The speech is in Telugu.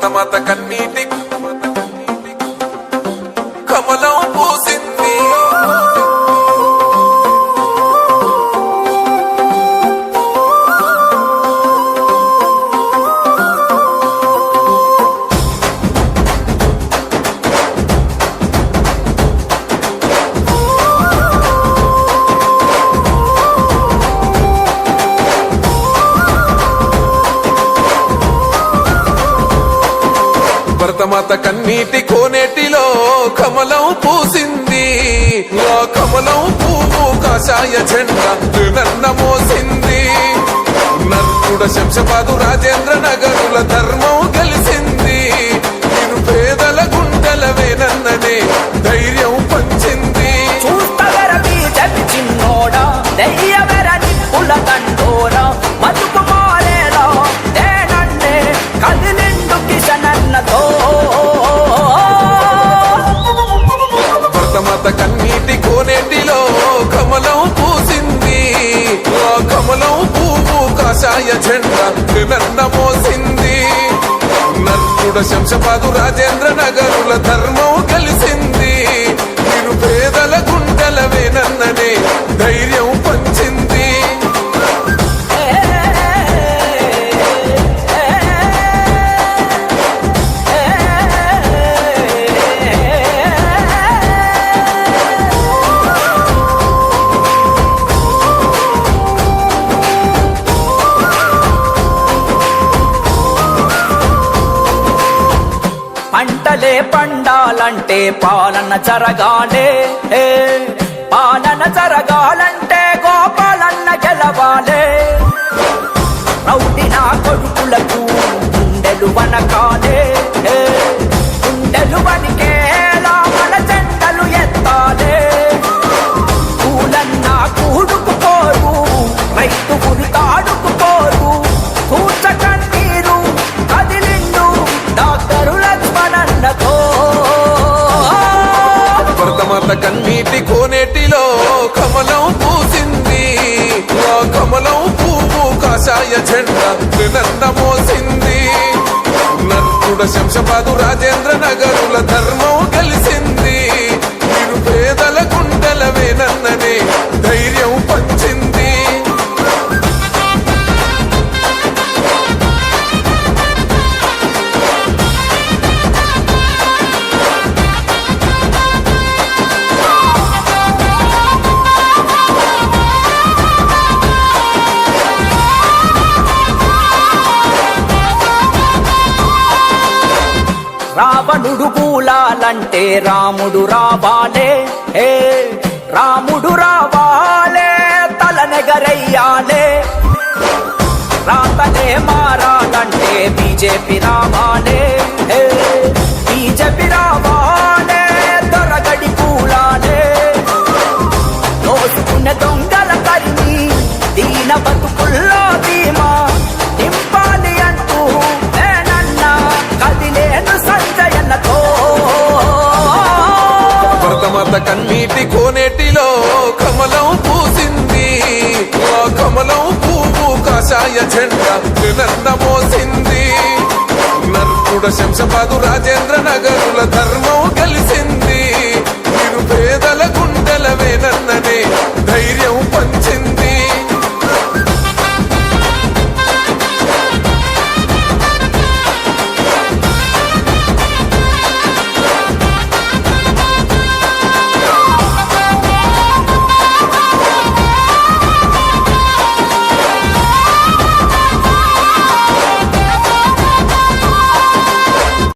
భరతమాత కన్నీటి కమలం పూసింది. భరతమాత కన్నీటి కోనేటిలో కమలం పూసింది. ఆ కమలం పువ్వు కాషాయ జెండా నన్న మోసింది. నర్కుడ శంషాబాదు రాజేంద్ర నగరుల ధర్మం గెలిసింది. నేను పేదల గుండెల వేనన్ననే ధైర్యం పంచింది. భరతమాత కన్నీటి కోనేటిలో కమలం పూసింది. ఆ కమలం పువ్వు కాషాయ జెండా నన్న మోసింది. నర్కుడ శంషాబాదు రాజేంద్ర నగరుల ధర్మం గెలిసింది. నేను పేదల గుండెల వేనన్ననే ధైర్యం పంచింది. పంటలే పండాలంటే పాలన జరగాలే. పాలన జరగాలంటే గోపాలన్న గెలవాలే. రౌడి నా కొడుకులకు గుండెలు వనకాలే. గుండెలు వనికేలా మన జెండలు ఎత్తాలే. పూలన్నా కూడుకుపోరు, రైతు గురికాడుకుపోరు. కూర్చకన్నీరు కదిలిండు డాక్టరు లక్ష్మణన్నతో. భరతమాత కన్నీటి కోనేటిలో కమలం పూసింది. ఆ కమలం పువ్వు కాషాయ జెండా నన్న మోసింది. నర్కుడ శంషాబాదు రాజేంద్ర నగరుల ధర్మం గెలిసింది. నేను పేదల గుండెల వేనన్ననే ధైర్యం పంచింది. రావణుడు కూలాలంటే రాముడు రావాలే. రాముడు రావాలే, తలనెగరయ్యాలే. రాతలే మారాలంటే బీజేపీ రావాలే. బీజేపీ రావాలే, దొరగడి కూలాలే. దోసుకునే దొంగల తరిమి దీన బతుకుల్లో ధీమా నింపాలి అంటూ నేనన్నా కదిలేను సంజయన్నతో. భరతమాత కన్నీటి కోనేటిలో కమలం పూసింది. ఆ కమలం పువ్వు కాషాయ జెండా నన్న మోసింది. నర్కుడ శంషాబాదు రాజేంద్ర నగరుల ధర్మం గెలిసింది. నేను పేదల గుండెల వేనన్ననే ధైర్యం